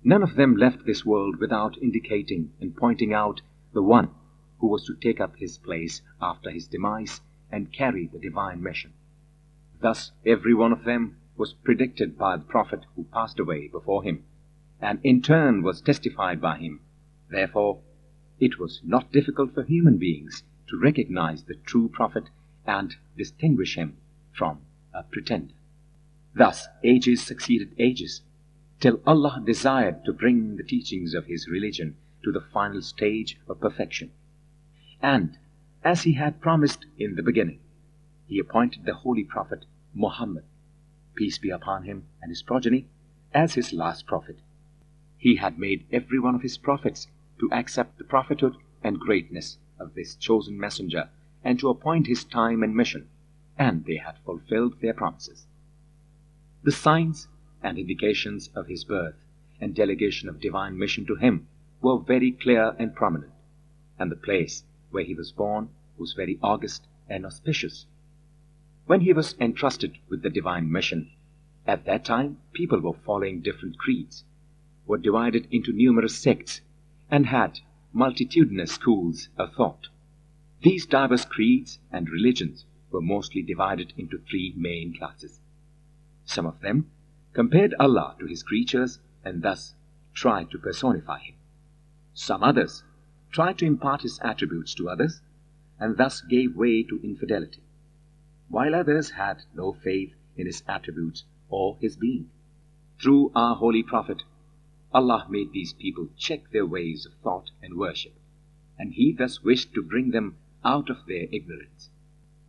None of them left this world without indicating and pointing out the one who was to take up his place after his demise and carry the divine mission. Thus every one of them was predicted by the prophet who passed away before him, and in turn was testified by him. Therefore, it was not difficult for human beings to recognize the true prophet and distinguish him from a pretender. Thus ages succeeded ages, till Allah desired to bring the teachings of his religion to the final stage of perfection. And, as he had promised in the beginning, he appointed the holy prophet Muhammad, peace be upon him and his progeny, as his last prophet. He had made every one of his prophets to accept the prophethood and greatness of this chosen messenger, and to appoint his time and mission, and they had fulfilled their promises. The signs and indications of his birth and delegation of divine mission to him were very clear and prominent, and the place where he was born was very august and auspicious. When he was entrusted with the divine mission, at that time people were following different creeds, were divided into numerous sects, and had multitudinous schools of thought. These diverse creeds and religions were mostly divided into three main classes. Some of them compared Allah to his creatures and thus tried to personify him. Some others tried to impart his attributes to others and thus gave way to infidelity, while others had no faith in his attributes or his being. Through our holy prophet, Allah made these people check their ways of thought and worship, and he thus wished to bring them out of their ignorance.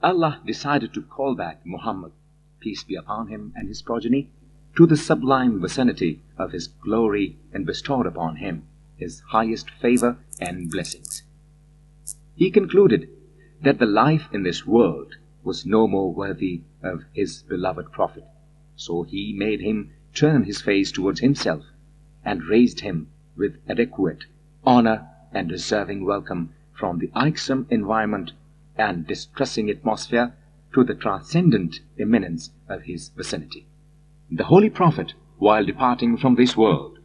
Allah decided to call back Muhammad, peace be upon him and his progeny, to the sublime vicinity of his glory, and bestowed upon him his highest favor and blessings. He concluded that the life in this world was no more worthy of his beloved prophet, so he made him turn his face towards himself and raised him with adequate honor and deserving welcome from the irksome environment and distressing atmosphere to the transcendent eminence of his vicinity. The Holy Prophet, while departing from this world,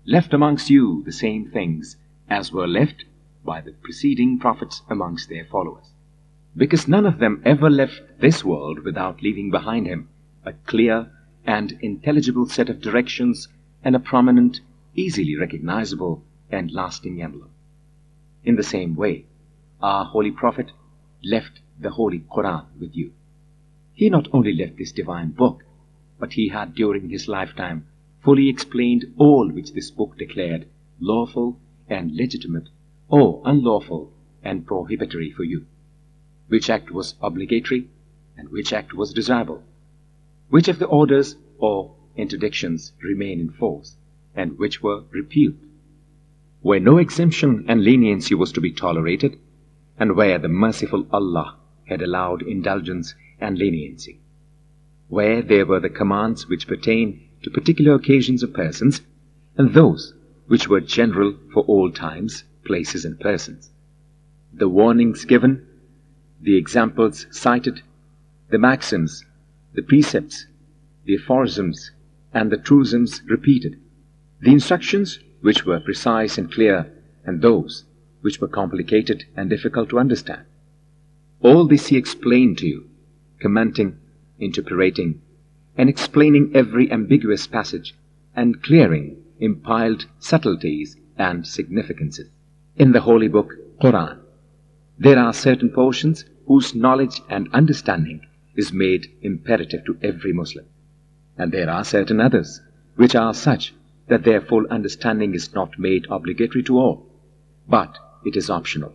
left amongst you the same things as were left by the preceding prophets amongst their followers, because none of them ever left this world without leaving behind him a clear and intelligible set of directions and a prominent, easily recognizable and lasting emblem. In the same way, our Holy Prophet left the Holy Quran with you. He not only left this divine book, but he had during his lifetime fully explained all which this book declared lawful and legitimate, or unlawful and prohibitory for you, which act was obligatory and which act was desirable, which of the orders or interdictions remain in force and which were repealed, where no exemption and leniency was to be tolerated, and where the merciful Allah had allowed indulgence and leniency, where there were the commands which pertain to particular occasions of persons, and those which were general for all times, places, and persons, the warnings given, the examples cited, the maxims, the precepts, the aphorisms, and the truisms repeated, the instructions which were precise and clear, and those which were complicated and difficult to understand. All this he explained to you, commenting, interpreting, and explaining every ambiguous passage, and clearing impiled subtleties and significances. In the holy book, Quran, there are certain portions whose knowledge and understanding is made imperative to every Muslim, and there are certain others which are such that their full understanding is not made obligatory to all, but it is optional.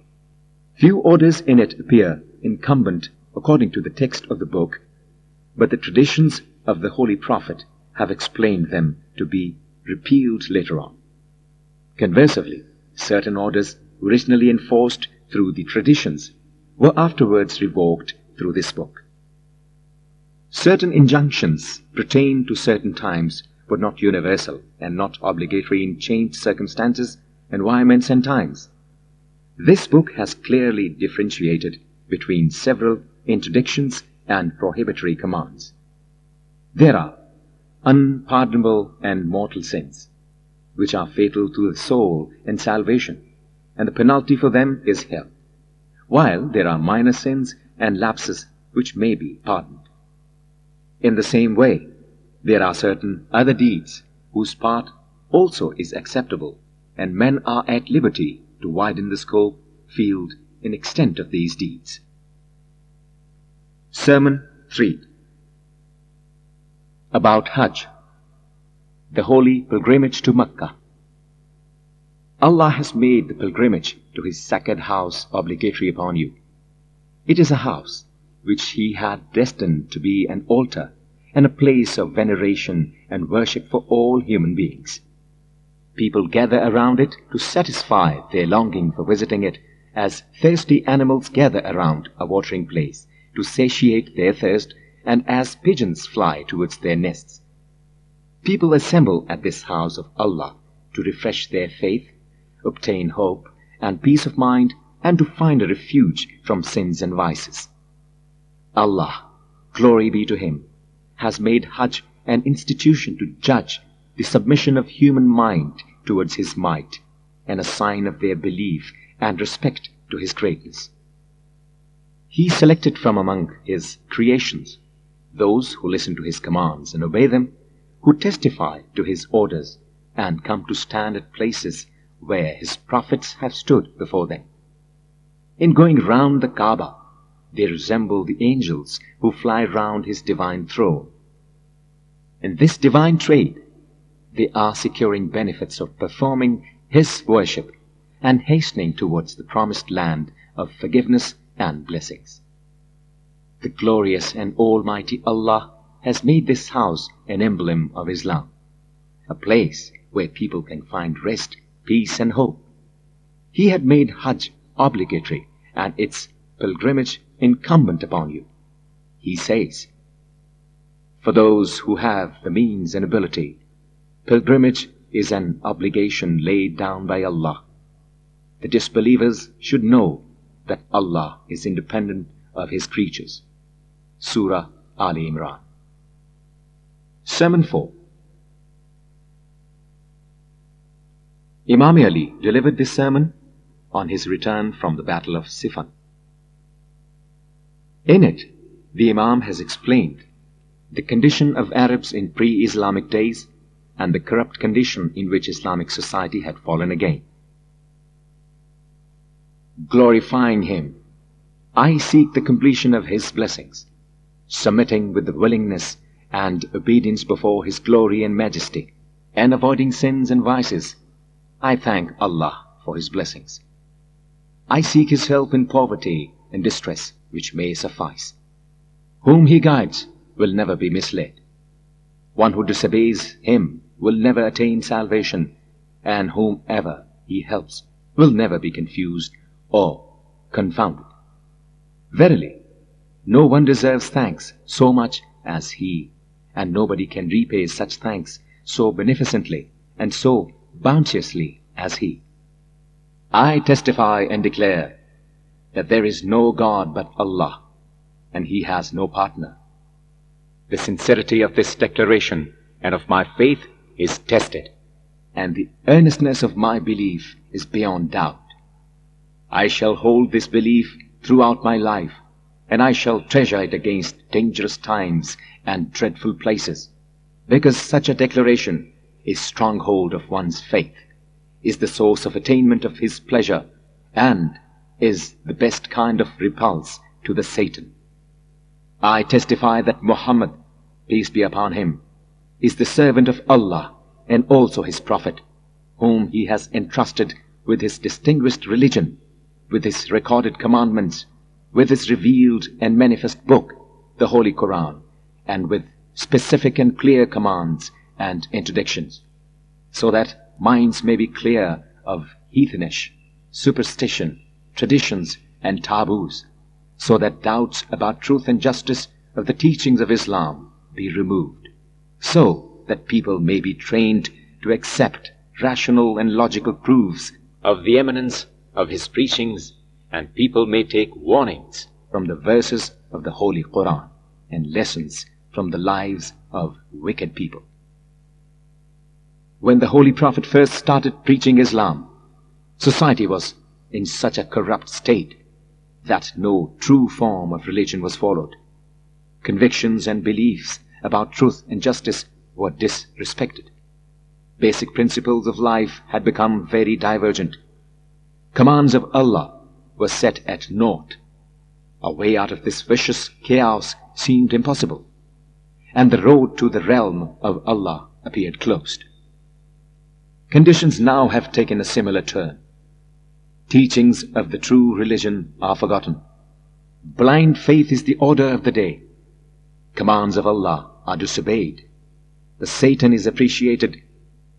Few orders in it appear incumbent according to the text of the book, but the traditions of the Holy Prophet have explained them to be repealed later on. Conversely, certain orders originally enforced through the traditions were afterwards revoked through this book. Certain injunctions pertain to certain times but not universal and not obligatory in changed circumstances, environments, and times. This book has clearly differentiated between several interdictions and prohibitory commands. There are unpardonable and mortal sins, which are fatal to the soul and salvation, and the penalty for them is hell, while there are minor sins and lapses which may be pardoned. In the same way, there are certain other deeds whose part also is acceptable, and men are at liberty to widen the scope, field, and extent of these deeds. Sermon 3. About Hajj, the holy pilgrimage to Mecca. Allah has made the pilgrimage to His sacred house obligatory upon you. It is a house which He had destined to be an altar and a place of veneration and worship for all human beings. People gather around it to satisfy their longing for visiting it, as thirsty animals gather around a watering place to satiate their thirst, and as pigeons fly towards their nests. People assemble at this house of Allah to refresh their faith, obtain hope and peace of mind, and to find a refuge from sins and vices. Allah, glory be to Him, has made Hajj an institution to judge the submission of human mind towards His might, and a sign of their belief and respect to His greatness. He selected from among His creations those who listen to His commands and obey them, who testify to His orders and come to stand at places where His prophets have stood before them. In going round the Kaaba, they resemble the angels who fly round His divine throne. In this divine trade, they are securing benefits of performing His worship and hastening towards the promised land of forgiveness and blessings. The glorious and almighty Allah has made this house an emblem of Islam, a place where people can find rest, peace and hope. He had made Hajj obligatory and its pilgrimage incumbent upon you. He says, for those who have the means and ability, pilgrimage is an obligation laid down by Allah. The disbelievers should know that Allah is independent of His creatures. Surah Ali Imran. Sermon 4. Imam Ali delivered this sermon on his return from the Battle of Siffin. In it, the Imam has explained the condition of Arabs in pre-Islamic days and the corrupt condition in which Islamic society had fallen again. Glorifying Him, I seek the completion of His blessings, submitting with the willingness and obedience before His glory and majesty, and avoiding sins and vices. I thank Allah for His blessings. I seek His help in poverty and distress, which may suffice. Whom He guides will never be misled. One who disobeys Him will never attain salvation, and whomever He helps will never be confused or confounded. Verily, no one deserves thanks so much as He, and nobody can repay such thanks so beneficently and so bounteously as He. I testify and declare that there is no God but Allah, and He has no partner. The sincerity of this declaration and of my faith is tested, and the earnestness of my belief is beyond doubt. I shall hold this belief throughout my life, and I shall treasure it against dangerous times and dreadful places, because such a declaration is stronghold of one's faith, is the source of attainment of His pleasure, and is the best kind of repulse to the Satan. I testify that Muhammad, peace be upon him, is the servant of Allah and also His prophet, whom He has entrusted with His distinguished religion, with His recorded commandments, with His revealed and manifest book, the Holy Quran, and with specific and clear commands and interdictions, so that minds may be clear of heathenish, superstition, traditions, and taboos, so that doubts about truth and justice of the teachings of Islam be removed, so that people may be trained to accept rational and logical proofs of the eminence of His preachings, and people may take warnings from the verses of the Holy Quran and lessons from the lives of wicked people. When the Holy Prophet first started preaching Islam, society was in such a corrupt state that no true form of religion was followed. Convictions and beliefs about truth and justice were disrespected. Basic principles of life had become very divergent. Commands of Allah were set at naught. A way out of this vicious chaos seemed impossible, and the road to the realm of Allah appeared closed. Conditions now have taken a similar turn. Teachings of the true religion are forgotten. Blind faith is the order of the day. Commands of Allah are disobeyed. The Satan is appreciated,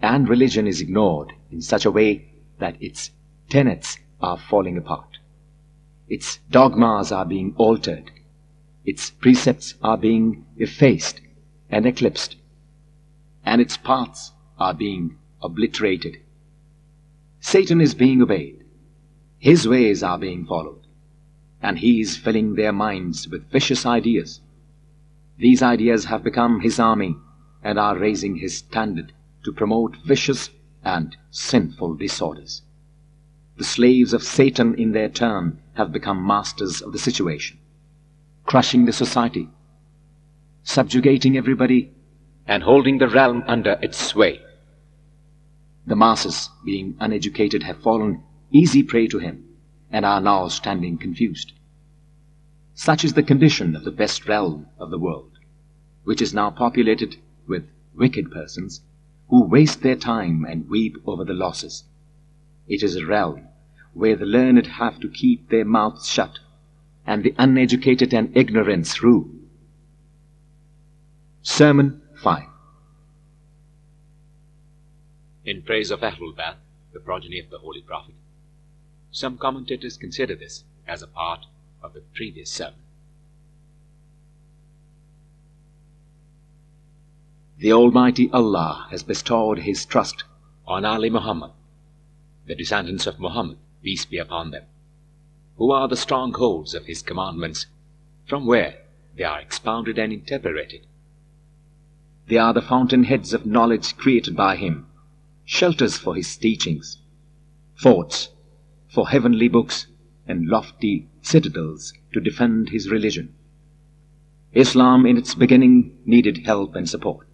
and religion is ignored in such a way that its tenets are falling apart. Its dogmas are being altered. Its precepts are being effaced and eclipsed, and its paths are being obliterated. Satan is being obeyed. His ways are being followed, and he is filling their minds with vicious ideas. These ideas have become his army and are raising his standard to promote vicious and sinful disorders. The slaves of Satan in their turn have become masters of the situation, crushing the society, subjugating everybody, and holding the realm under its sway. The masses, being uneducated, have fallen easy prey to him and are now standing confused. Such is the condition of the best realm of the world, which is now populated with wicked persons who waste their time and weep over the losses. It is a realm where the learned have to keep their mouths shut and the uneducated and ignorance rule. Sermon 5. In praise of Ahlul Bayt, the progeny of the Holy Prophet, some commentators consider this as a part of the previous sermon. The Almighty Allah has bestowed His trust on Ali Muhammad, the descendants of Muhammad, peace be upon them, who are the strongholds of His commandments, from where they are expounded and interpreted. They are the fountainheads of knowledge created by Him, shelters for His teachings, forts for heavenly books, and lofty citadels to defend His religion. Islam in its beginning needed help and support.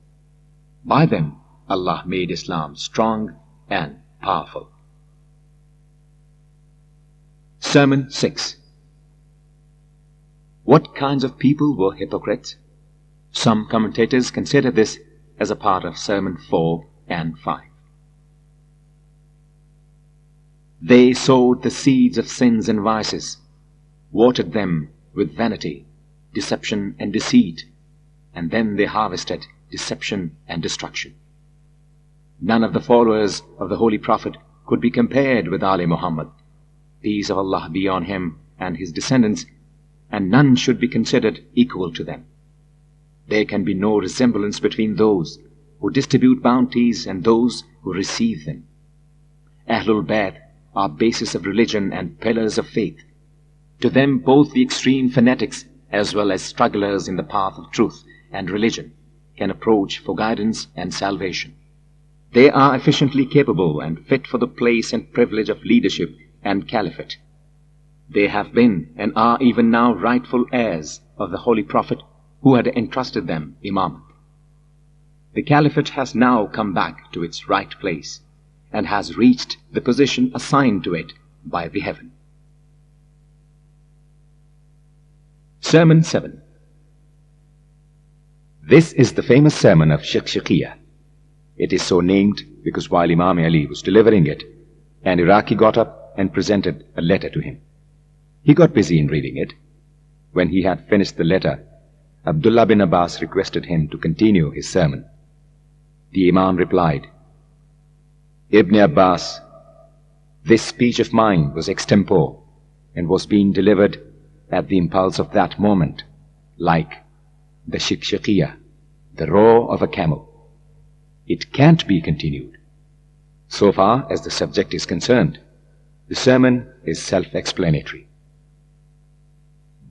By them, Allah made Islam strong and powerful. Sermon 6. What kinds of people were hypocrites? Some commentators consider this as a part of Sermon 4 and 5. They sowed the seeds of sins and vices, watered them with vanity, deception and deceit, and then they harvested deception and destruction. None of the followers of the Holy Prophet could be compared with Ali Muhammad, peace of Allah be on him and his descendants, and none should be considered equal to them. There can be no resemblance between those who distribute bounties and those who receive them. Ahlul Bayt are basis of religion and pillars of faith. To them both the extreme fanatics as well as strugglers in the path of truth and religion can approach for guidance and salvation. They are efficiently capable and fit for the place and privilege of leadership and caliphate. They have been and are even now rightful heirs of the Holy Prophet who had entrusted them imamate. The caliphate has now come back to its right place and has reached the position assigned to it by the heaven. Sermon 7. This is the famous sermon of Shikshiqiyah. It is so named because while Imam Ali was delivering it, an Iraqi got up and presented a letter to him. He got busy in reading it. When he had finished the letter, Abdullah bin Abbas requested him to continue his sermon. The Imam replied, Ibn Abbas, this speech of mine was extempore and was being delivered at the impulse of that moment, like the Shikshiqiyah, the roar of a camel. It can't be continued. So far as the subject is concerned, the sermon is self-explanatory.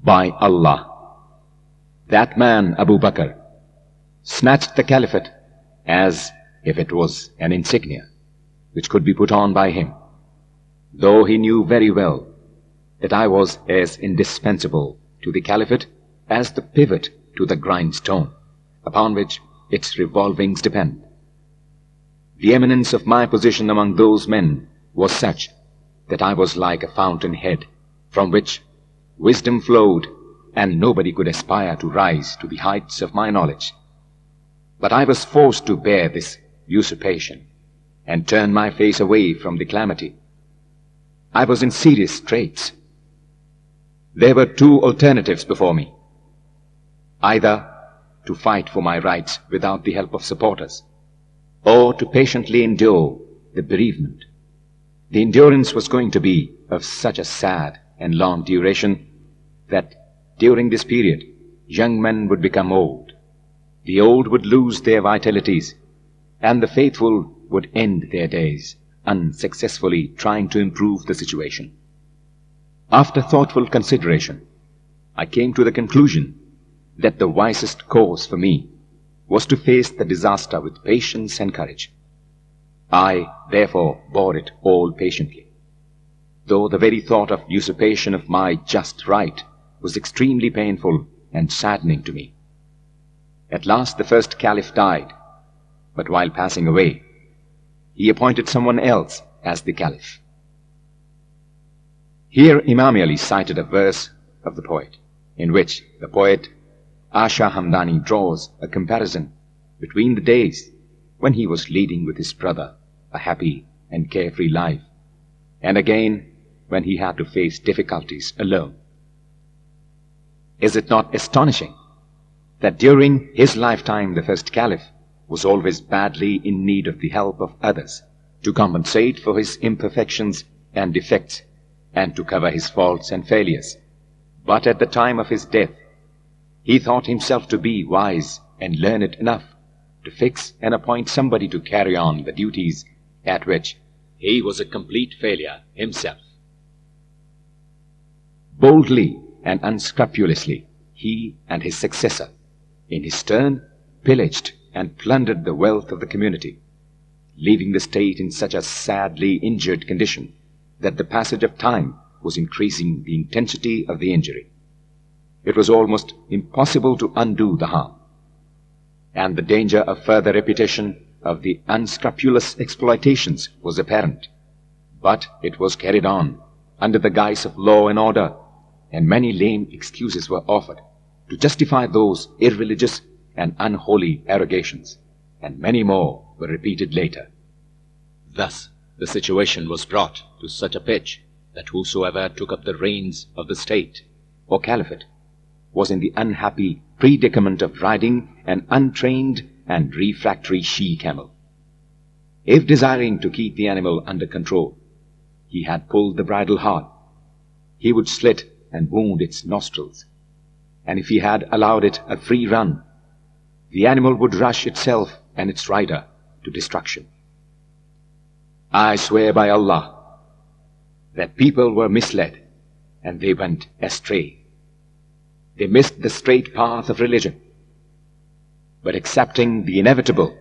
By Allah, that man Abu Bakr snatched the caliphate as if it was an insignia which could be put on by him, though he knew very well that I was as indispensable to the caliphate as the pivot to the grindstone upon which its revolvings depend. The eminence of my position among those men was such that I was like a fountain head from which wisdom flowed, and nobody could aspire to rise to the heights of my knowledge. But I was forced to bear this usurpation and turn my face away from the calamity. I was in serious straits. There were two alternatives before me: either to fight for my rights without the help of supporters, or to patiently endure the bereavement. The endurance was going to be of such a sad and long duration that during this period young men would become old, the old would lose their vitalities, and the faithful would end their days unsuccessfully trying to improve the situation. After thoughtful consideration, I came to the conclusion that the wisest course for me was to face the disaster with patience and courage. I, therefore, bore it all patiently, though the very thought of usurpation of my just right was extremely painful and saddening to me. At last the first caliph died, but while passing away, he appointed someone else as the caliph. Here Imam Ali cited a verse of the poet, in which the poet Asha Hamdani draws a comparison between the days when he was leading with his brother a happy and carefree life, and again when he had to face difficulties alone. Is it not astonishing that during his lifetime the first caliph was always badly in need of the help of others to compensate for his imperfections and defects and to cover his faults and failures? But at the time of his death, he thought himself to be wise and learned enough to fix and appoint somebody to carry on the duties at which he was a complete failure himself. Boldly and unscrupulously, he and his successor, in his turn, pillaged and plundered the wealth of the community, leaving the state in such a sadly injured condition that the passage of time was increasing the intensity of the injury. It was almost impossible to undo the harm, and the danger of further repetition of the unscrupulous exploitations was apparent. But it was carried on under the guise of law and order, and many lame excuses were offered to justify those irreligious and unholy arrogations, and many more were repeated later. Thus the situation was brought to such a pitch that whosoever took up the reins of the state or caliphate was in the unhappy predicament of riding an untrained and refractory she-camel. If desiring to keep the animal under control, he had pulled the bridle hard, he would slit and wound its nostrils, and if he had allowed it a free run, the animal would rush itself and its rider to destruction. I swear by Allah that people were misled and they went astray. They missed the straight path of religion, but accepting the inevitable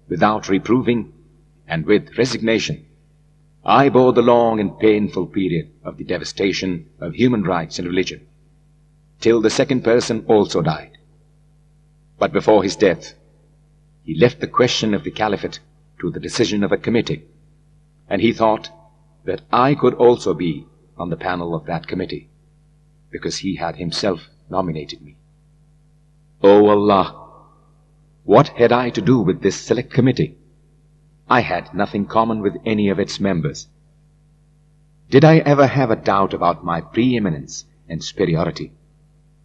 without reproving and with resignation, I bore the long and painful period of the devastation of human rights and religion, till the second person also died. But before his death, he left the question of the caliphate to the decision of a committee, and he thought that I could also be on the panel of that committee, because he had himself nominated me. O Allah, what had I to do with this select committee? I had nothing common with any of its members. Did I ever have a doubt about my preeminence and superiority,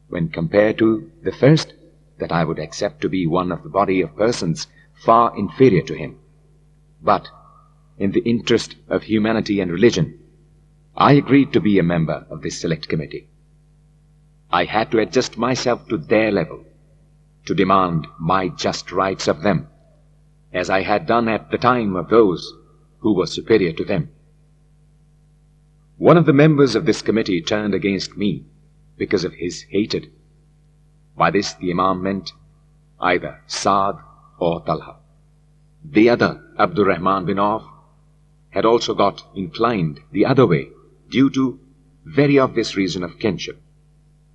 when compared to the first, that I would accept to be one of the body of persons far inferior to him? But in the interest of humanity and religion, I agreed to be a member of this select committee. I had to adjust myself to their level, to demand my just rights of them, as I had done at the time of those who were superior to them. One of the members of this committee turned against me because of his hatred. By this the Imam meant either Saad or Talha. The other, Abdurrahman bin Auf, had also got inclined the other way due to very obvious reason of kinship,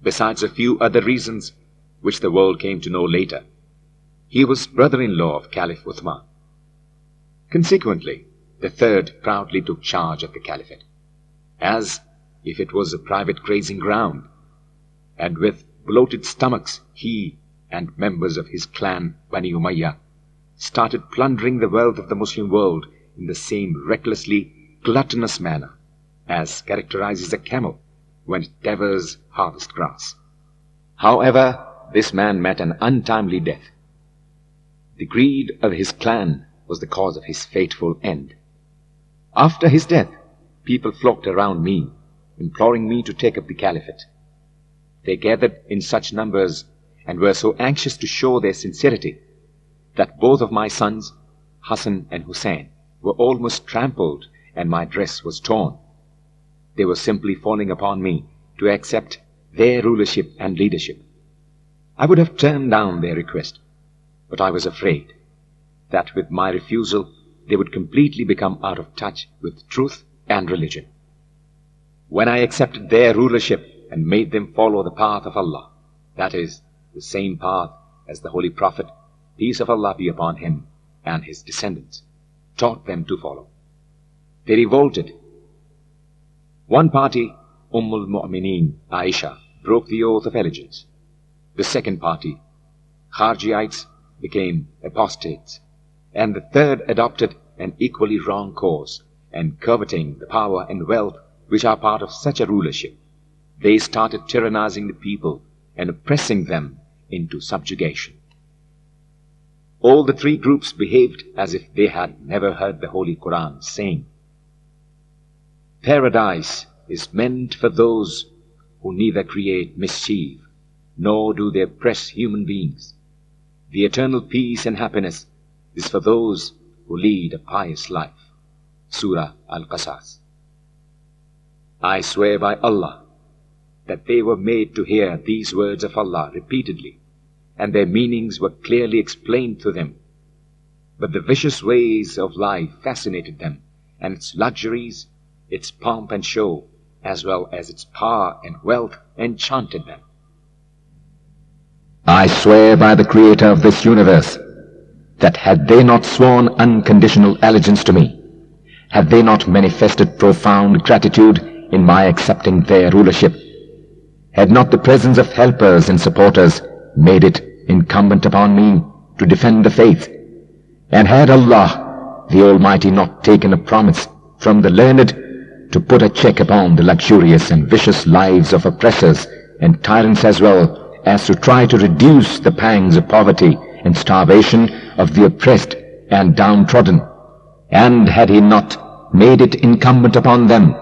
besides a few other reasons which the world came to know later. He was brother-in-law of Caliph Uthman. Consequently, the third proudly took charge of the caliphate, as if it was a private grazing ground, and with bloated stomachs he and members of his clan Bani Umayyah started plundering the wealth of the Muslim world in the same recklessly gluttonous manner as characterizes a camel when it devours harvest grass. However, this man met an untimely death. The greed of his clan was the cause of his fateful end. After his death, people flocked around me, imploring me to take up the caliphate. They gathered in such numbers and were so anxious to show their sincerity that both of my sons, Hassan and Hussein, were almost trampled and my dress was torn. They were simply falling upon me to accept their rulership and leadership. I would have turned down their request, but I was afraid that with my refusal they would completely become out of touch with truth and religion. When I accepted their rulership and made them follow the path of Allah, that is, the same path as the Holy Prophet, peace of Allah be upon him, and his descendants, taught them to follow, they revolted. One party, al-Mu'mineen Aisha, broke the oath of allegiance. The second party, Kharjiites, became apostates, and the third adopted an equally wrong course, and coveting the power and wealth which are part of such a rulership, they started tyrannizing the people and oppressing them into subjugation. All the three groups behaved as if they had never heard the Holy Quran saying, "Paradise is meant for those who neither create mischief, nor do they oppress human beings. The eternal peace and happiness is for those who lead a pious life." Surah Al-Qasas. I swear by Allah that they were made to hear these words of Allah repeatedly, and their meanings were clearly explained to them. But the vicious ways of life fascinated them, and its luxuries, its pomp and show, as well as its power and wealth enchanted them. I swear by the Creator of this universe that had they not sworn unconditional allegiance to me, had they not manifested profound gratitude in my accepting their rulership, had not the presence of helpers and supporters made it incumbent upon me to defend the faith, and had Allah, the Almighty, not taken a promise from the learned to put a check upon the luxurious and vicious lives of oppressors and tyrants, as well as to try to reduce the pangs of poverty and starvation of the oppressed and downtrodden, and had He not made it incumbent upon them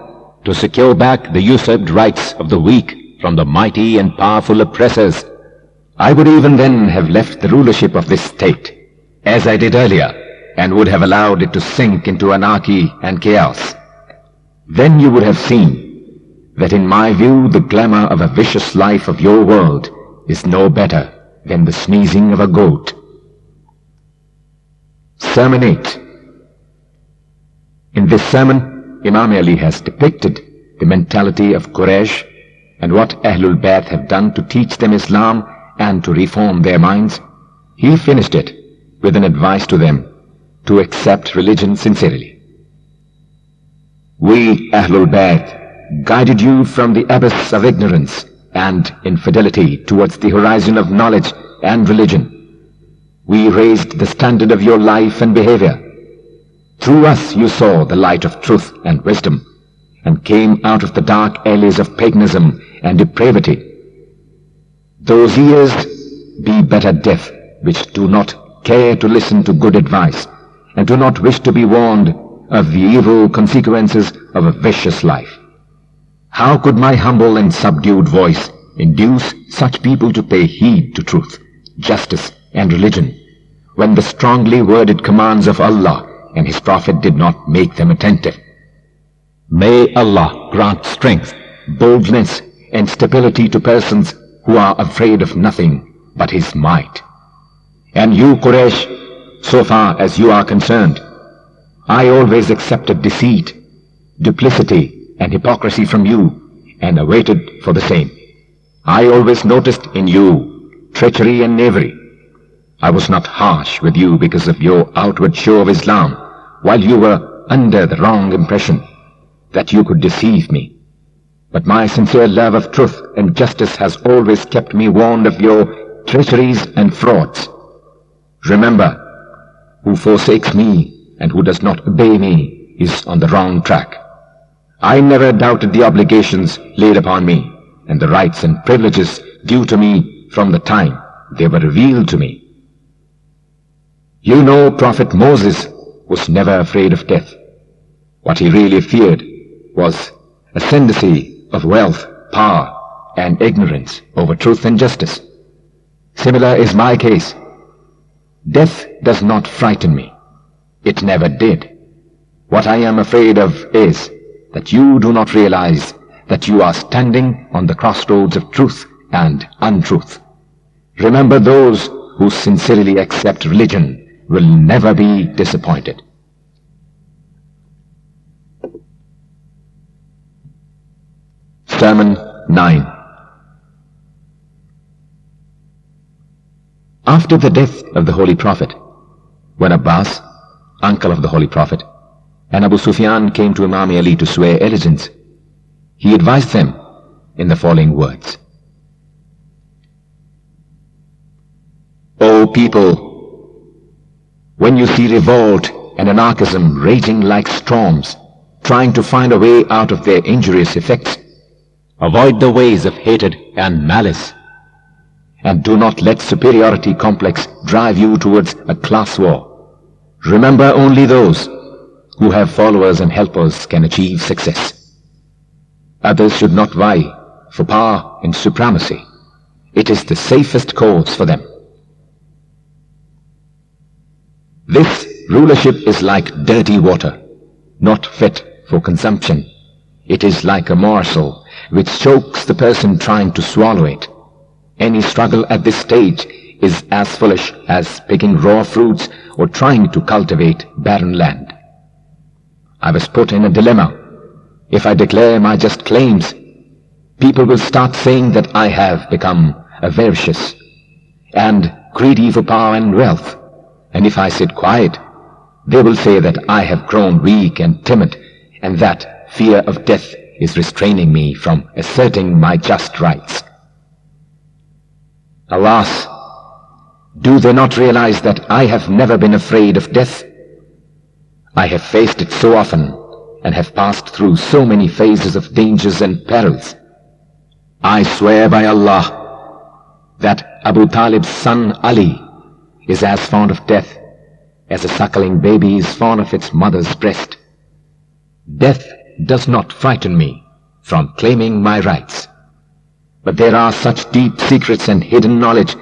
to secure back the usurped rights of the weak from the mighty and powerful oppressors, I would even then have left the rulership of this state, as I did earlier, and would have allowed it to sink into anarchy and chaos. Then you would have seen that in my view the glamour of a vicious life of your world is no better than the sneezing of a goat. Sermon 8. In this sermon, Imam Ali has depicted the mentality of Quraysh and what Ahlul Bayt have done to teach them Islam and to reform their minds. He finished it with an advice to them to accept religion sincerely. We, Ahlul Bayt, guided you from the abyss of ignorance and infidelity towards the horizon of knowledge and religion. We raised the standard of your life and behavior. Through us you saw the light of truth and wisdom, and came out of the dark alleys of paganism and depravity. Those ears be better deaf which do not care to listen to good advice, and do not wish to be warned of the evil consequences of a vicious life. How could my humble and subdued voice induce such people to pay heed to truth, justice, and religion, when the strongly worded commands of Allah and His Prophet did not make them attentive? May Allah grant strength, boldness, and stability to persons who are afraid of nothing but His might. And you, Quraysh, so far as you are concerned, I always accepted deceit, duplicity, and hypocrisy from you, and awaited for the same. I always noticed in you treachery and knavery. I was not harsh with you because of your outward show of Islam, while you were under the wrong impression that you could deceive me. But my sincere love of truth and justice has always kept me warned of your treacheries and frauds. Remember, who forsakes me and who does not obey me is on the wrong track. I never doubted the obligations laid upon me and the rights and privileges due to me from the time they were revealed to me. You know Prophet Moses was never afraid of death. What he really feared was ascendancy of wealth, power, and ignorance over truth and justice. Similar is my case. Death does not frighten me. It never did. What I am afraid of is that you do not realize that you are standing on the crossroads of truth and untruth. Remember, those who sincerely accept religion will never be disappointed. Sermon 9. After the death of the Holy Prophet, when Abbas, uncle of the Holy Prophet, and Abu Sufyan came to Imam Ali to swear allegiance, he advised them in the following words. O people, when you see revolt and anarchism raging like storms, trying to find a way out of their injurious effects, avoid the ways of hatred and malice, and do not let superiority complex drive you towards a class war. Remember, only those who have followers and helpers can achieve success. Others should not vie for power and supremacy. It is the safest course for them. This rulership is like dirty water, not fit for consumption. It is like a morsel which chokes the person trying to swallow it. Any struggle at this stage is as foolish as picking raw fruits or trying to cultivate barren land. I was put in a dilemma. If I declare my just claims, people will start saying that I have become avaricious and greedy for power and wealth. And if I sit quiet, they will say that I have grown weak and timid, and that fear of death is restraining me from asserting my just rights. Alas, do they not realize that I have never been afraid of death? I have faced it so often and have passed through so many phases of dangers and perils. I swear by Allah that Abu Talib's son Ali is as fond of death as a suckling baby is fond of its mother's breast. Death does not frighten me from claiming my rights. But there are such deep secrets and hidden knowledge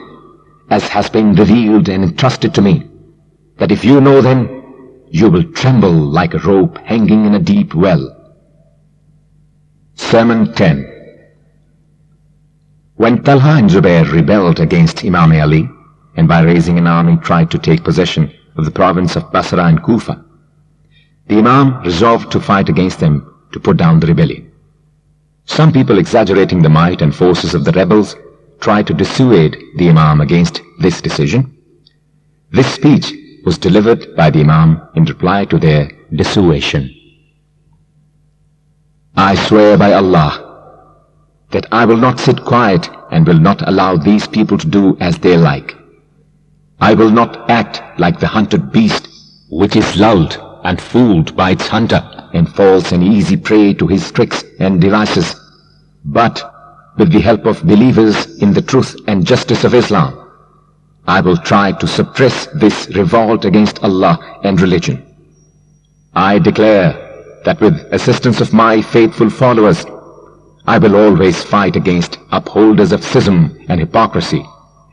as has been revealed and entrusted to me, that if you know them, you will tremble like a rope hanging in a deep well. Sermon 10. When Talha and Zubair rebelled against Imam Ali, and by raising an army tried to take possession of the province of Basra and Kufa, the Imam resolved to fight against them to put down the rebellion. Some people, exaggerating the might and forces of the rebels, tried to dissuade the Imam against this decision. This speech was delivered by the Imam in reply to their dissuasion. I swear by Allah that I will not sit quiet and will not allow these people to do as they like. I will not act like the hunted beast, which is lulled and fooled by its hunter and falls an easy prey to his tricks and devices, but with the help of believers in the truth and justice of Islam, I will try to suppress this revolt against Allah and religion. I declare that with assistance of my faithful followers, I will always fight against upholders of schism and hypocrisy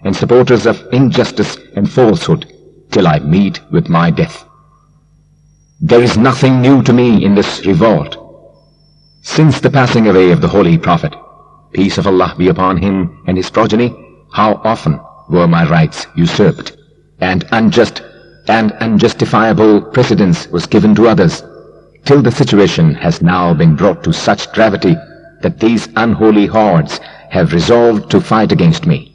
and supporters of injustice and falsehood till I meet with my death. There is nothing new to me in this revolt. Since the passing away of the Holy Prophet, peace of Allah be upon him and his progeny, how often were my rights usurped and unjust and unjustifiable precedence was given to others, till the situation has now been brought to such gravity that these unholy hordes have resolved to fight against me.